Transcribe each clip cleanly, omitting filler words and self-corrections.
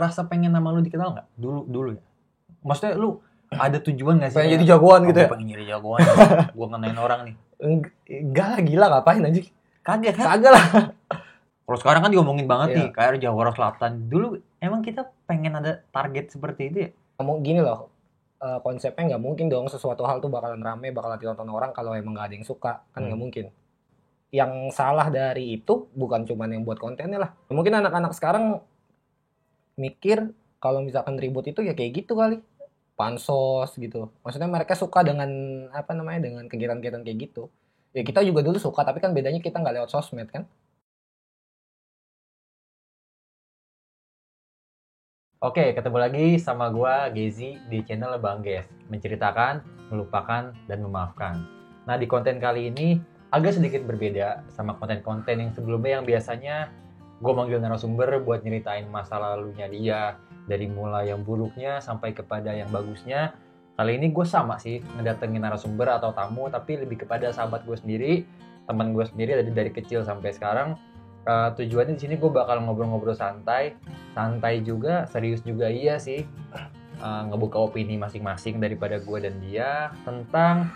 ngerasa pengen nama lu dikenal nggak? Dulu ya. Maksudnya lu ada tujuan nggak sih? Pengen jadi jagoan gitu ya? Pengen jadi jagoan. Gue ngenain orang nih. Enggak lah, gila ngapain anjing? Kagak kan? Kagak lah. Kalau sekarang kan diomongin banget Iya. nih, kayak Jawa Selatan. Dulu emang kita pengen ada target seperti itu ya? Gini loh, konsepnya nggak mungkin dong sesuatu hal tuh bakalan rame, bakalan ditonton orang kalau emang nggak ada yang suka, kan nggak mungkin. Yang salah dari itu bukan cuma yang buat kontennya lah. Mungkin anak-anak sekarang mikir kalau misalkan ribut itu ya kayak gitu kali, pansos gitu. Maksudnya mereka suka dengan apa namanya, dengan kegiatan-kegiatan kayak gitu. Ya kita juga dulu suka, tapi kan bedanya kita nggak lewat sosmed kan. Oke, ketemu lagi sama gua Gezi di channel Bang Ges, menceritakan, melupakan, dan memaafkan. Nah, di konten kali ini agak sedikit berbeda sama konten-konten yang sebelumnya yang biasanya gue manggil narasumber buat nyeritain masa lalunya dia, dari mulai yang buruknya sampai kepada yang bagusnya. Kali ini gue sama sih ngedatengin narasumber atau tamu, tapi lebih kepada sahabat gue sendiri, teman gue sendiri dari kecil sampai sekarang. Tujuannya di sini gue bakal ngobrol-ngobrol santai juga, serius juga iya sih, ngebuka opini masing-masing daripada gue dan dia tentang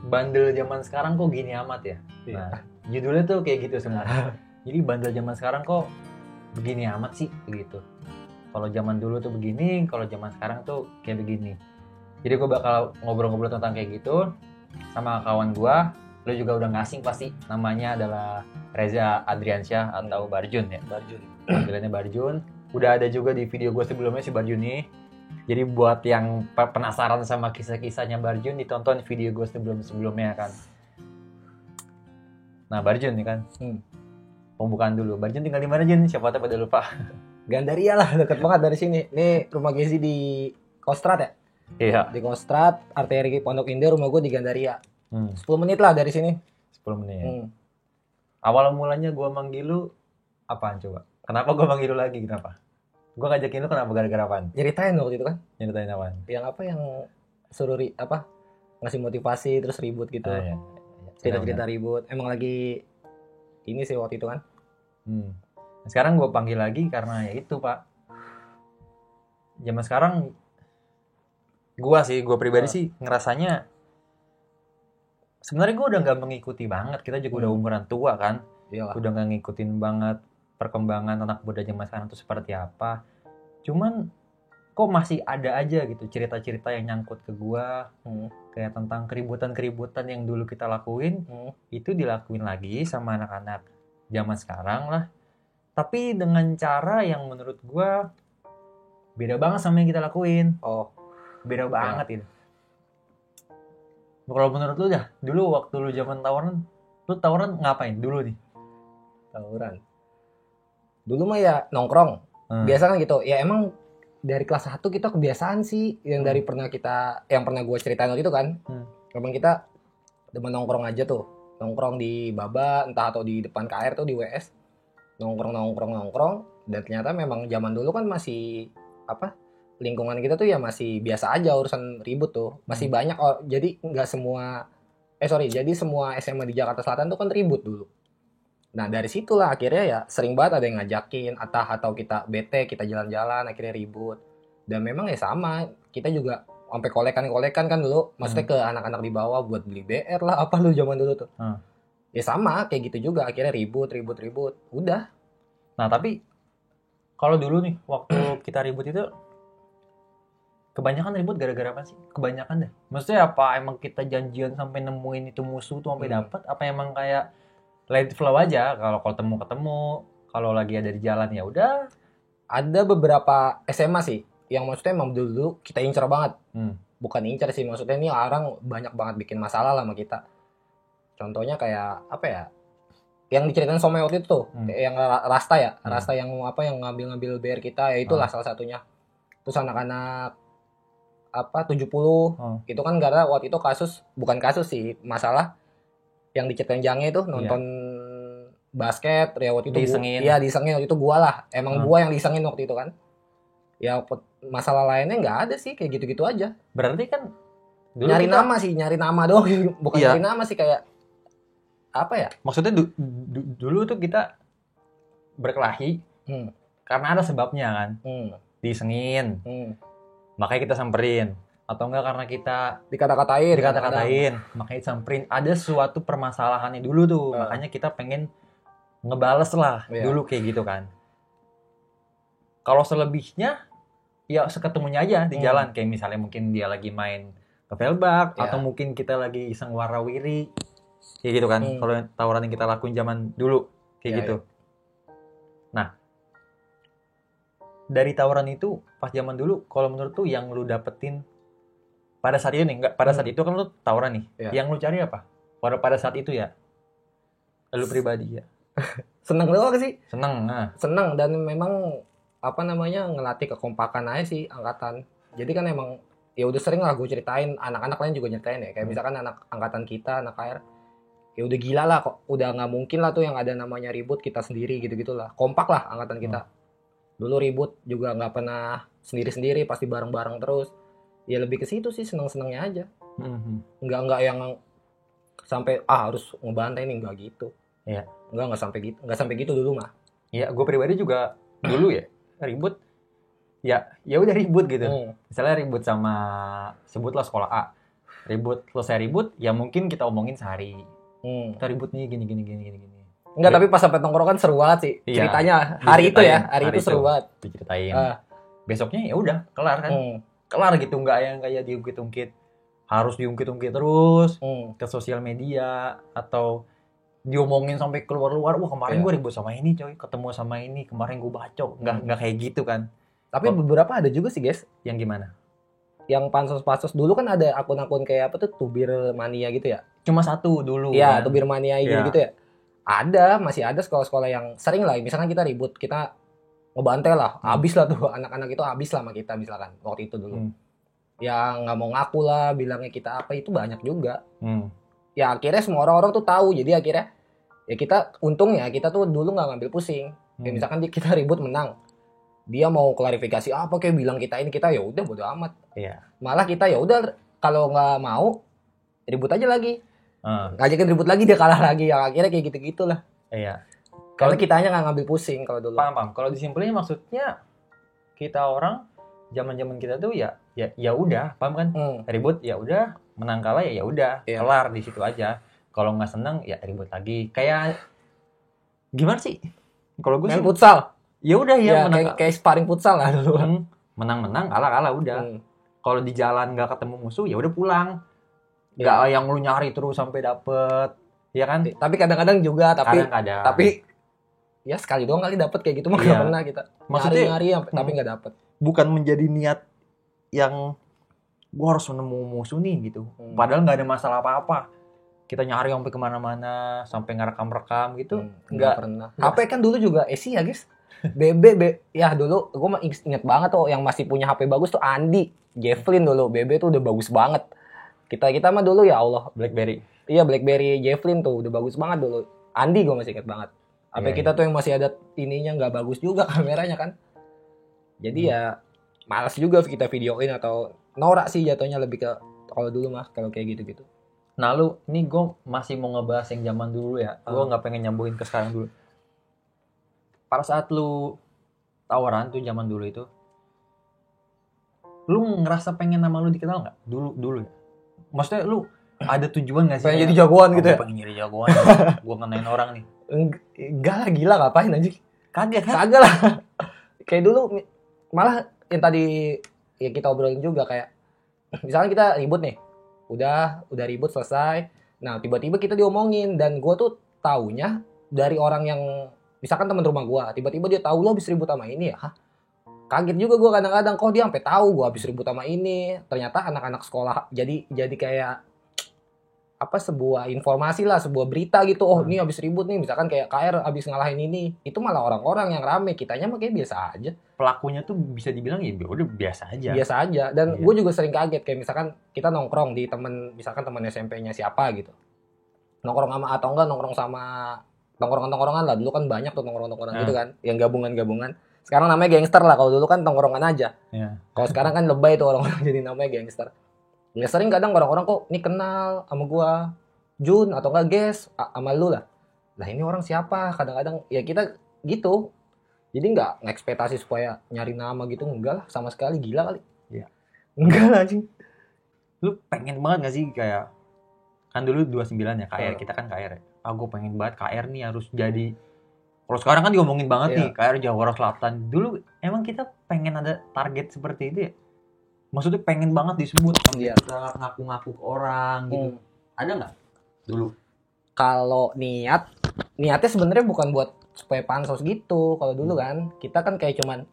bandel zaman sekarang kok gini amat ya. Nah, judulnya tuh kayak gitu sebenarnya. Jadi bandel zaman sekarang kok begini amat sih gitu. Kalau zaman dulu tuh begini, kalau zaman sekarang tuh kayak begini. Jadi gue bakal ngobrol-ngobrol tentang kayak gitu sama kawan gue. Lo juga udah nggak asing pasti, namanya adalah Reza Adriansyah atau Barjun ya. Barjun. Panggilannya Barjun. Udah ada juga di video gue sebelumnya si Barjun nih. Jadi buat yang penasaran sama kisah-kisahnya Barjun, ditonton video gue sebelumnya kan. Nah, Barjun nih kan. Pembukaan dulu. Barjun tinggal di mana, Jun? Siapa tahu pada lupa. Gandaria lah, deket banget dari sini. Ini rumah Gezi di Kostrad ya? Iya. Di Kostrad, arteri Pondok Indah, rumah gue di Gandaria. 10 10 menit lah dari sini. 10 menit ya. Awal mulanya gue manggil lu apaan coba? Kenapa gue manggil lu lagi? Kenapa? Gue ngajakin lu kenapa? Gara-gara apaan? Ceritain waktu itu kan? Nyeritain apaan? Yang apa yang suruh ngasih motivasi terus ribut gitu. Iya. Cerita-cerita ribut. Emang lagi ini sih waktu itu kan. Sekarang gue panggil lagi karena ya itu, Pak. Zaman sekarang gue pribadi sih ngerasanya sebenarnya gue udah nggak mengikuti banget. Kita juga udah umuran tua kan. Iyalah. Udah nggak ngikutin banget perkembangan anak muda zaman sekarang tuh seperti apa. Cuman kok masih ada aja gitu cerita-cerita yang nyangkut ke gue, kayak tentang keributan-keributan yang dulu kita lakuin, itu dilakuin lagi sama anak-anak zaman sekarang lah. Tapi dengan cara yang menurut gue beda banget sama yang kita lakuin. Beda banget itu. Kalau menurut lu dah, dulu waktu lu zaman tawuran, lu tawuran ngapain dulu nih? Tawuran. Dulu mah ya nongkrong. Biasa kan gitu. Ya emang dari kelas 1 kita kebiasaan sih yang dari pernah gue ceritain waktu itu kan. Memang kita demen nongkrong aja tuh. Nongkrong di Baba, entah atau di depan KR tuh di WS. Nongkrong dan ternyata memang zaman dulu kan masih lingkungan kita tuh ya masih biasa aja urusan ribut tuh. Masih banyak jadi jadi semua SMA di Jakarta Selatan tuh kan ribut dulu. Nah dari situlah akhirnya ya sering banget ada yang ngajakin atau kita bete, kita jalan-jalan akhirnya ribut. Dan memang ya sama, kita juga sampai kolekan kan dulu, maksudnya ke anak-anak di bawah buat beli BR lah apa lu zaman dulu tuh. Ya sama kayak gitu juga, akhirnya ribut udah. Nah tapi kalau dulu nih waktu kita ribut itu kebanyakan ribut gara-gara apa sih? Kebanyakan deh. Maksudnya apa emang kita janjian sampai nemuin itu musuh tuh sampai dapat? Apa emang kayak let it flow aja, kalau ketemu, kalau lagi ada di jalan ya udah. Ada beberapa SMA sih yang maksudnya emang dulu kita incer banget. Bukan incer sih, maksudnya ini orang banyak banget bikin masalah lah sama kita. Contohnya kayak apa ya? Yang diceritain Somai waktu itu tuh, yang Rasta ya. Rasta yang yang ngambil BR kita, ya itulah salah satunya. Terus anak-anak 70 itu kan gara waktu itu bukan kasus sih, masalah yang diceritain Jangnya itu nonton basket ya waktu itu disengin waktu itu gua lah. Emang gua yang disengin waktu itu kan. Ya masalah lainnya nggak ada sih, kayak gitu-gitu aja. Berarti kan nyari nama doang, bukan nyari nama sih, kayak apa ya? Maksudnya dulu tuh kita berkelahi karena ada sebabnya kan. Disengin. Makanya kita samperin. Atau enggak karena kita dikata-katain, makanya samperin. Ada suatu permasalahannya dulu tuh. Makanya kita pengen ngebales lah dulu kayak gitu kan. Kalau selebihnya ya seketemunya aja di jalan, kayak misalnya mungkin dia lagi main ke velbak atau mungkin kita lagi iseng warawiri kayak gitu kan. Kalau tawuran yang kita lakuin zaman dulu kayak gitu. Nah, dari tawuran itu pas zaman dulu, kalau menurut tuh yang lu dapetin pada saat itu nih, enggak pada saat itu kan lu tawuran nih. Yang lu cari apa? Pada saat itu ya. Lu pribadi ya. Seneng doang sih. Seneng dan memang ngelatih kekompakan aja sih angkatan. Jadi kan emang ya udah sering lah gue ceritain, anak-anak lain juga nyeritain ya. Kayak misalkan anak angkatan kita, anak KR, ya udah gila lah kok. Udah nggak mungkin lah tuh yang ada namanya ribut kita sendiri gitu-gitulah. Kompak lah angkatan kita. Dulu ribut juga nggak pernah sendiri-sendiri, pasti bareng-bareng terus. Ya lebih ke situ sih, seneng-senengnya aja. Nggak yang sampai harus ngebantai nih, nggak gitu. Iya. Nggak sampai gitu dulu mah. Iya, gue pribadi juga dulu ya ribut. Ya udah ribut gitu. Misalnya ribut sama, sebutlah sekolah A. Selesai ribut, ya mungkin kita omongin sehari. Kita ribut nih gini. Enggak, tapi pas sampai tongkrongan seru banget sih. Iya, ceritanya hari itu seru banget. Diceritain. Besoknya ya udah kelar kan. Kelar gitu, nggak yang kayak diungkit-ungkit, harus diungkit-ungkit terus ke sosial media atau diomongin sampai keluar-luar. Wah, kemarin gue ribut sama ini coy, ketemu sama ini, kemarin gue bacok. Nggak kayak gitu kan. Tapi beberapa ada juga sih guys. Yang gimana? Yang pansos dulu kan ada akun-akun kayak apa tuh, Tubir Mania gitu ya. Cuma satu dulu. Iya, kan? Tubir Mania gitu ya. Masih ada sekolah-sekolah yang sering lah. Misalkan kita ribut, kita ngebantai lah, habis lah tuh anak-anak itu, habis lah sama kita misalkan waktu itu dulu. Ya nggak mau ngaku lah, bilangnya kita apa, itu banyak juga. Ya akhirnya semua orang-orang tuh tahu, jadi akhirnya ya kita untungnya kita tuh dulu nggak ngambil pusing. Kayak misalkan kita ribut menang, dia mau klarifikasi apa kayak bilang kita ya udah bodo amat. Malah kita ya udah, kalau nggak mau ribut aja lagi, ngajakin ribut lagi, dia kalah lagi, ya akhirnya kayak gitu-gitulah. Kalau kitanya nggak ngambil pusing kalau dulu. Paham. Kalau disimpulnya maksudnya kita orang zaman kita tuh ya udah, paham kan? Ribut ya udah, menang kalah ya udah, kelar di situ aja. Kalau nggak seneng ya ribut lagi. Kayak gimana sih? Kalau gue main futsal. Ya udah ya, kayak sparring futsal lah dulu. Menang kalah udah. Kalau di jalan nggak ketemu musuh ya udah pulang. Nggak yang lu nyari terus sampai dapet, ya kan? Tapi kadang-kadang juga, tapi ya sekali doang kali dapet kayak gitu mah nggak pernah kita. Maksudnya nyari tapi nggak dapet. Bukan menjadi niat yang gua harus nemu musuh nih gitu. Padahal nggak ada masalah apa-apa. Kita nyari sampai kemana-mana, sampai ngerekam gitu. Nggak pernah. HP kan dulu juga ya guys. BB ya dulu gua inget banget tuh yang masih punya HP bagus tuh Andi, Javelin dulu. BB tuh udah bagus banget. Kita mah dulu ya Allah, BlackBerry. Iya, BlackBerry Javelin tuh udah bagus banget dulu. Andi gua masih inget banget. HP kita tuh yang masih ada ininya nggak bagus juga kameranya kan. Jadi ya malas juga kita videoin, atau norak sih jatuhnya lebih ke kalau dulu mah kalau kayak gitu-gitu. Nah lu, ini gue masih mau ngebahas yang zaman dulu ya. Gue nggak pengen nyambungin ke sekarang dulu. Pada saat lu tawaran tuh zaman dulu itu, lu ngerasa pengen nama lu dikenal nggak? Dulu ya. Maksudnya lu ada tujuan nggak sih? Pengen jadi jagoan gitu ya? Pengen jadi jagoan. Gue ngenain orang nih. Enggak lah, gila ngapain anjing? Kagak kan? Kagak lah. Kayak dulu malah yang tadi ya kita obrolin juga, kayak misalnya kita ribut nih. Udah ribut selesai. Nah, tiba-tiba kita diomongin, dan gue tuh taunya dari orang yang misalkan teman rumah gue, tiba-tiba dia tahu lo habis ribut sama ini ya. Hah? Kaget juga gue kadang-kadang, kok dia sampai tahu gue habis ribut sama ini. Ternyata anak-anak sekolah jadi kayak apa, sebuah informasi lah, sebuah berita gitu. Oh, ini habis ribut nih, misalkan kayak KR habis ngalahin ini. Itu malah orang-orang yang rame, kitanya mah kayak biasa aja. Pelakunya tuh bisa dibilang ya udah biasa aja. Biasa aja. Dan gue juga sering kaget, kayak misalkan kita nongkrong di misalkan teman SMP-nya siapa gitu. Nongkrong sama, atau enggak nongkrong sama tongkrongan-tongkrongan lah. Dulu kan banyak tuh tongkrongan gitu kan, yang gabungan-gabungan. Sekarang namanya gangster lah, kalau dulu kan tongkrongan aja. Kalau sekarang kan lebay tuh orang-orang jadi namanya gangster. Ya sering kadang orang-orang kok ini kenal sama gua, Jun, atau enggak Ges sama lu lah. Lah ini orang siapa? Kadang-kadang ya kita gitu. Jadi nggak ekspektasi supaya nyari nama gitu, enggak lah, sama sekali, gila kali. Iya. Enggak lah sih. Lu pengen banget gak sih kayak, kan dulu 29 ya KR, kita kan KR ya. Gue pengen banget KR nih harus jadi. Kalau sekarang kan diomongin banget nih KR Jawa Selatan. Dulu emang kita pengen ada target seperti itu ya? Maksudnya pengen banget disebut sampai kita ngaku-ngaku ke orang gitu. Ada nggak dulu? Kalau niatnya sebenarnya bukan buat supaya pansos gitu. Kalau dulu kan kita kan kayak cuman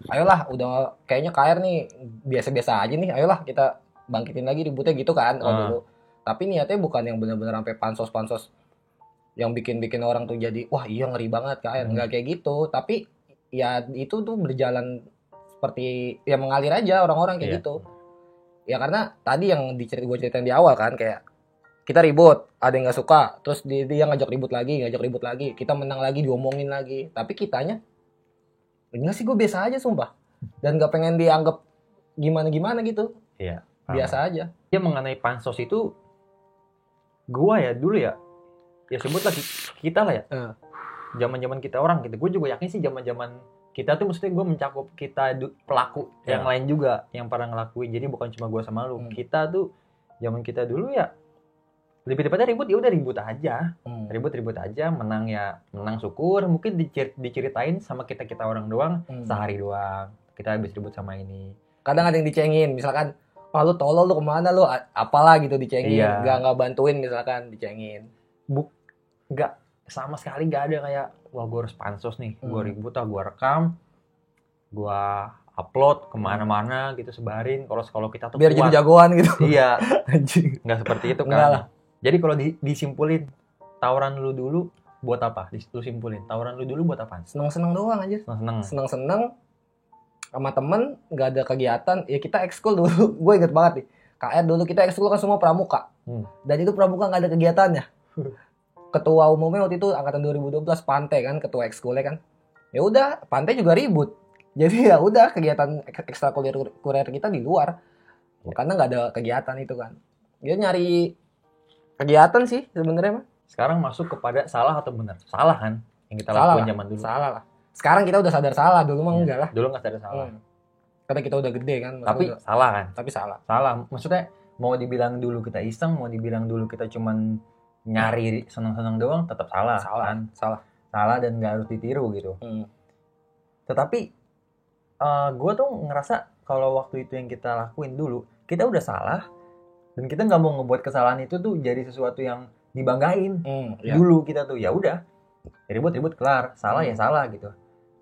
ayolah, udah kayaknya KR nih biasa-biasa aja nih, ayolah kita bangkitin lagi ributnya gitu kan kalau dulu. Tapi niatnya bukan yang benar-benar sampai pansos yang bikin orang tuh jadi wah iya ngeri banget KR, nggak kayak gitu. Tapi ya itu tuh berjalan seperti ya mengalir aja orang-orang kayak gitu. Ya karena tadi yang gue ceritain di awal kan, kayak kita ribut, ada yang nggak suka, terus dia ngajak ribut lagi, kita menang lagi, diomongin lagi. Tapi kitanya enggak sih, gue biasa aja sumpah, dan nggak pengen dianggap gimana gitu. Iya, biasa aja. Ya mengenai pansos itu, gue ya dulu ya sebut lagi kita lah ya, zaman kita orang gitu. Gue juga yakin sih zaman kita tuh, maksudnya gue mencakup kita pelaku yang lain juga yang pernah ngelakuin. Jadi bukan cuma gue sama lu. Kita tuh zaman kita dulu ya lebih daripada ribut, ya udah ribut aja, menang ya menang, syukur. Mungkin diceritain sama kita orang doang, sehari doang kita habis ribut sama ini. Kadang ada yang dicengin, misalkan lu tolol, lu kemana lu, apalah gitu, dicengin. Nggak bantuin misalkan, dicengin. Nggak, sama sekali nggak ada kayak wah gue harus pansos nih, gue ribut gue rekam, gue upload kemana-mana gitu, sebarin. Kalau kita tuh biar kuat, jadi jagoan gitu. Iya. Nggak seperti itu kan. Jadi kalau disimpulin, tawuran lu dulu buat apa? Lu simpulin, tawuran lu dulu buat apa? Seneng-seneng doang aja. Seneng-seneng sama temen, nggak ada kegiatan. Ya kita ekskul dulu, gue inget banget nih. KR dulu kita ekskul kan semua pramuka. Dan itu pramuka nggak ada kegiatannya. Ketua umumnya waktu itu angkatan 2012 Pantai kan, ketua ekskulnya kan. Ya udah, Pantai juga ribut. Jadi ya udah, kegiatan ekstrakurikuler kita di luar. Karena nggak ada kegiatan itu kan. Dia nyari kegiatan sih sebenarnya mah. Sekarang masuk kepada salah atau benar? Salah kan yang kita lakukan zaman dulu. Salah lah. Sekarang kita udah sadar salah, dulu mah enggak lah. Dulu nggak sadar salah. Karena kita udah gede kan. Tapi salah kan? Tapi salah. Maksudnya mau dibilang dulu kita iseng, mau dibilang dulu kita cuman nyari senang-senang doang, tetap salah. Kan? Salah dan nggak harus ditiru gitu. Tetapi gue tuh ngerasa kalau waktu itu yang kita lakuin dulu, kita udah salah. Dan kita nggak mau ngebuat kesalahan itu tuh jadi sesuatu yang dibanggain. Dulu kita tuh ya udah ribut kelar, salah ya salah gitu.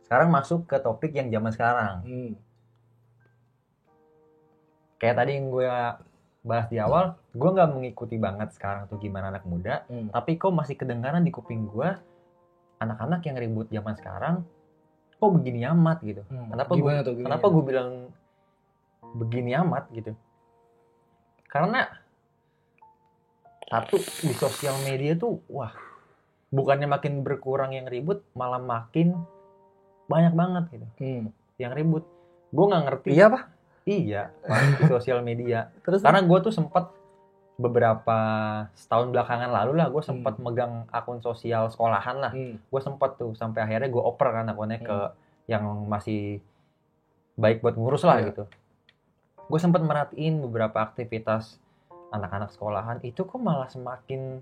Sekarang masuk ke topik yang zaman sekarang. Kayak tadi yang gue bahas di awal, gue nggak mengikuti banget sekarang tuh gimana anak muda. Tapi kok masih kedengaran di kuping gue anak-anak yang ribut zaman sekarang kok begini amat gitu. Kenapa gue bilang begini amat gitu? Karena satu, di sosial media tuh wah, bukannya makin berkurang yang ribut, malah makin banyak banget gitu yang ribut. Gue nggak ngerti. Iya Pak? Iya, di sosial media. Karena gue tuh sempat beberapa setahun belakangan lalu lah, gue sempat megang akun sosial sekolahan lah. Gue sempat tuh sampai akhirnya gue oper kan akunnya ke yang masih baik buat ngurus lah gitu. Gue sempat merhatiin beberapa aktivitas anak-anak sekolahan itu kok malah semakin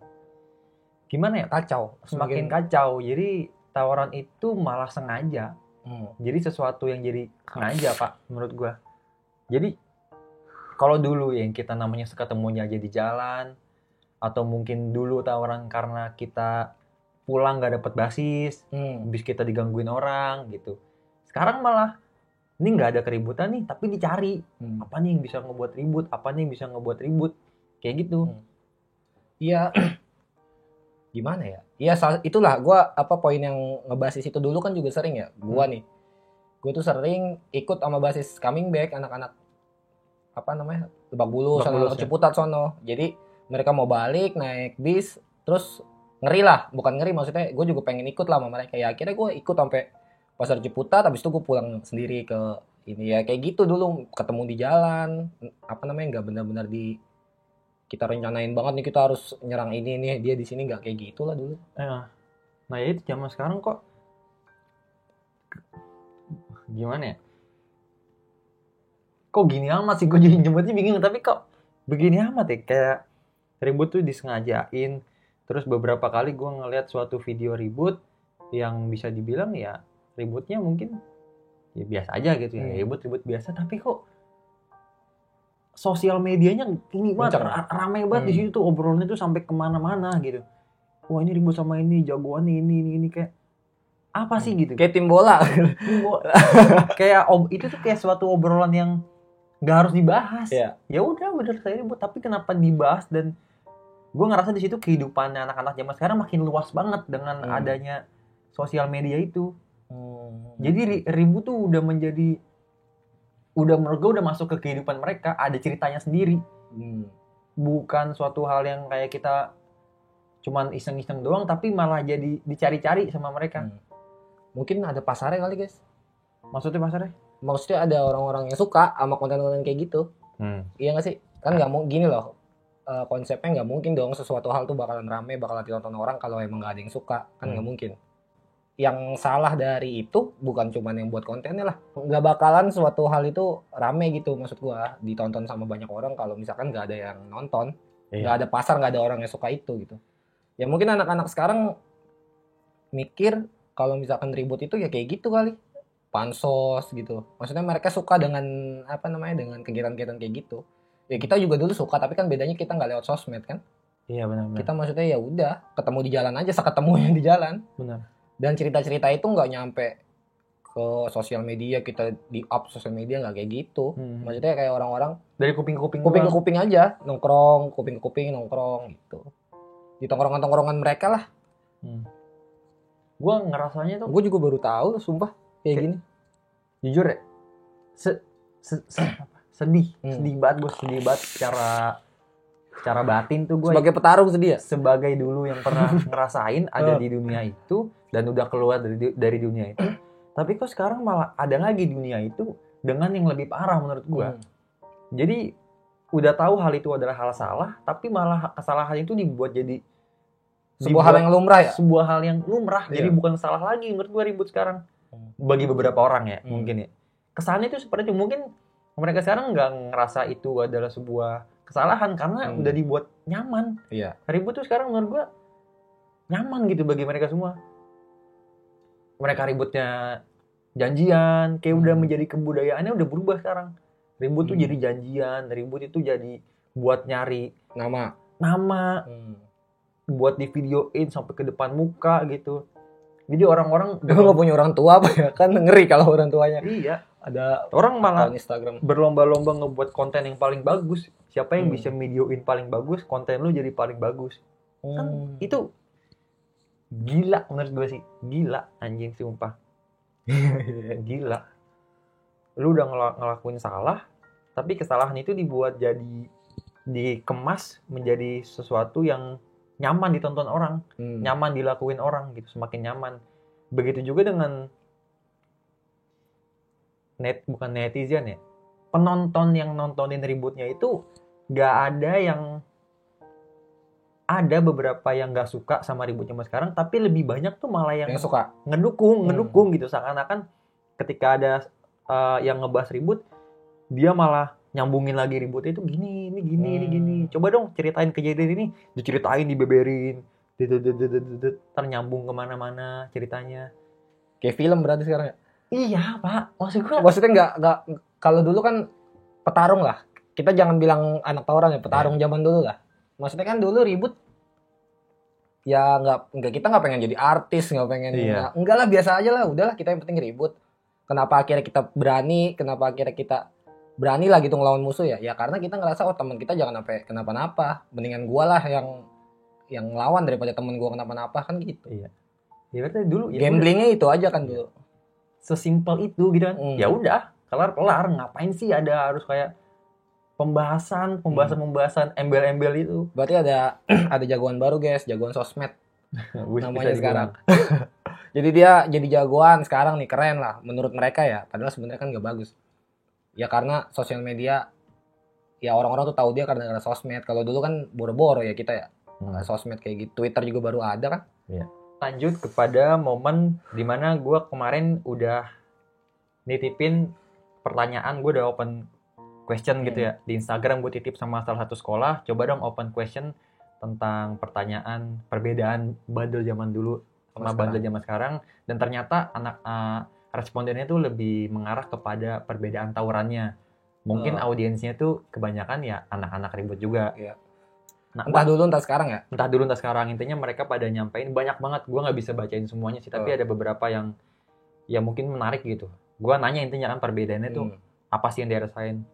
gimana ya, kacau. Semakin kacau. Jadi tawaran itu malah sengaja. Jadi sesuatu yang jadi sengaja Pak, menurut gue. Jadi kalau dulu yang kita namanya ketemunya aja di jalan, atau mungkin dulu tawaran karena kita pulang gak dapet basis, habis kita digangguin orang gitu. Sekarang malah ini nggak ada keributan nih, tapi dicari apa nih yang bisa ngebuat ribut, kayak gitu. Iya. Gimana ya? Iya, itulah gue poin yang ngebahas itu dulu kan juga sering ya. Gue tuh sering ikut sama basis coming back anak-anak Lebak Bulus, Ciputat sono. Jadi mereka mau balik naik bis, terus ngeri lah, bukan ngeri maksudnya, gue juga pengen ikut lah sama mereka. Ya akhirnya gue ikut sampai Pasar Ciputat, habis itu gue pulang sendiri ke ini ya, kayak gitu dulu, ketemu di jalan, nggak benar-benar kita rencanain banget nih kita harus nyerang ini nih, dia di sini, nggak kayak gitulah dulu. Nah ya itu zaman sekarang kok gimana ya? Kok gini amat sih, gue jadi nyebutnya bingung, tapi kok begini amat ya, kayak ribut tuh disengajain. Terus beberapa kali gue ngeliat suatu video ribut yang bisa dibilang ya ributnya mungkin ya biasa aja gitu ya, ribut-ribut biasa, tapi kok sosial medianya ini banget, ramai banget di situ tuh, obrolannya tuh sampai kemana-mana gitu. Wah ini ribut sama ini, jagoan ini kayak apa sih gitu? Kayak tim bola. Kayak itu tuh kayak suatu obrolan yang nggak harus dibahas. Ya udah bener saya ribut, tapi kenapa dibahas? Dan gue ngerasa di situ kehidupan anak-anak zaman sekarang makin luas banget dengan adanya sosial media itu. Jadi ribut tuh menurut gue udah masuk ke kehidupan mereka, ada ceritanya sendiri. Bukan suatu hal yang kayak kita cuman iseng-iseng doang, tapi malah jadi dicari-cari sama mereka. Mungkin ada pasarnya kali guys. Maksudnya pasarnya? Maksudnya ada orang-orang yang suka sama konten-konten kayak gitu. Iya nggak sih? Kan nggak mau gini loh. Konsepnya nggak mungkin dong sesuatu hal tuh bakalan rame, bakalan ditonton orang kalau emang nggak ada yang suka, kan nggak mungkin. Yang salah dari itu bukan cuma yang buat kontennya lah, nggak bakalan suatu hal itu rame gitu, maksud gua ditonton sama banyak orang kalau misalkan nggak ada yang nonton, nggak ada pasar, nggak ada orang yang suka itu gitu. Ya mungkin anak-anak sekarang mikir kalau misalkan ribut itu ya kayak gitu kali, pansos gitu, maksudnya mereka suka dengan dengan kegiatan-kegiatan kayak gitu. Ya kita juga dulu suka, tapi kan bedanya kita nggak lewat sosmed kan. Iya benar. Kita maksudnya ya udah ketemu di jalan aja, seketemunya di jalan. Benar. Dan cerita-cerita itu nggak nyampe ke sosial media, kita di up sosial media, nggak kayak gitu. Maksudnya kayak orang-orang dari kuping ke kuping aja, nongkrong, kuping ke kuping nongkrong gitu. Di tongkrongan-tongkrongan mereka lah. Gue ngerasanya tuh, gue juga baru tahu sumpah kayak gini. Jujur ya, sedih banget secara batin tuh gue. Sebagai petarung sedih ya? Sebagai dulu yang pernah ngerasain ada di dunia itu dan udah keluar dari dunia itu, tapi kok sekarang malah ada lagi dunia itu dengan yang lebih parah menurut gue. Jadi udah tahu hal itu adalah hal salah, tapi malah kesalahan itu dibuat jadi sebuah hal yang lumrah ya? Sebuah hal yang lumrah, jadi bukan salah lagi menurut gue ribut sekarang. Bagi beberapa orang ya, mungkin ya. Kesannya itu seperti itu, mungkin mereka sekarang nggak ngerasa itu adalah sebuah kesalahan karena udah dibuat nyaman. Iya. Ribut tuh sekarang menurut gue nyaman gitu bagi mereka semua. Mereka ributnya janjian, kayak udah menjadi kebudayaannya, udah berubah sekarang. Ribut tuh jadi janjian, ribut itu jadi buat nyari nama, buat di videoin sampai ke depan muka gitu. Jadi orang-orang nggak punya orang tua apa ya, kan ngeri kalau orang tuanya. Iya. Ada orang malah Instagram berlomba-lomba ngebuat konten yang paling bagus. Siapa yang bisa videoin paling bagus, konten lu jadi paling bagus. Kan itu gila menurut gue sih. Gila anjing sumpah. Gila. Lu udah ngelakuin salah, tapi kesalahan itu dibuat jadi, dikemas menjadi sesuatu yang nyaman ditonton orang, nyaman dilakuin orang gitu, semakin nyaman. Begitu juga dengan bukan netizen ya, penonton yang nontonin ributnya itu gak ada yang, ada beberapa yang gak suka sama ributnya mas sekarang, tapi lebih banyak tuh malah yang suka, ngedukung gitu. Seakan-akan ketika ada yang ngebahas ribut, dia malah nyambungin lagi ributnya itu gini. Coba dong ceritain kejadian ini, diceritain, dibeberin, ternyambung kemana-mana ceritanya. Kayak film berarti sekarang ya? Iya pak, maksudnya nggak, kalau dulu kan petarung lah, kita jangan bilang anak tawuran ya, petarung zaman dulu lah. Maksudnya kan dulu ribut ya nggak kita nggak pengen jadi artis, nggak pengen, enggak lah, biasa aja lah, udahlah kita yang penting ribut. Kenapa akhirnya kita berani lah gitu ngelawan musuh ya? Ya karena kita ngerasa teman kita jangan sampai kenapa-napa, mendingan gua lah yang ngelawan daripada temen gua kenapa-napa, kan gitu. Iya. Ya berarti dulu gamblingnya itu aja kan dulu. Sesimpel itu gitu kan. Ya udah, kelar, ngapain sih ada harus kayak pembahasan embel-embel itu. Berarti ada jagoan baru guys, jagoan sosmed namanya sekarang. Jadi dia jadi jagoan sekarang nih, keren lah menurut mereka ya, padahal sebenarnya kan gak bagus ya, karena sosial media ya orang-orang tuh tahu dia karena sosmed. Kalau dulu kan boro-boro ya kita ya, sosmed kayak gitu. Twitter juga baru ada kan. Iya. lanjut kepada momen dimana gue kemarin udah nitipin pertanyaan, gue udah open question gitu ya di Instagram, gue titip sama salah satu sekolah, coba dong open question tentang pertanyaan perbedaan bandel zaman dulu sama bandel zaman sekarang, dan ternyata respondennya tuh lebih mengarah kepada perbedaan tawurannya. Mungkin audiensnya tuh kebanyakan ya anak-anak ribut juga. Iya. Nah, entah dulu entah sekarang ya. Entah dulu entah sekarang, intinya mereka pada nyampein banyak banget. Gue nggak bisa bacain semuanya sih, tapi ada beberapa yang ya mungkin menarik gitu. Gue nanya intinya kan perbedaannya tuh apa sih yang dirasain.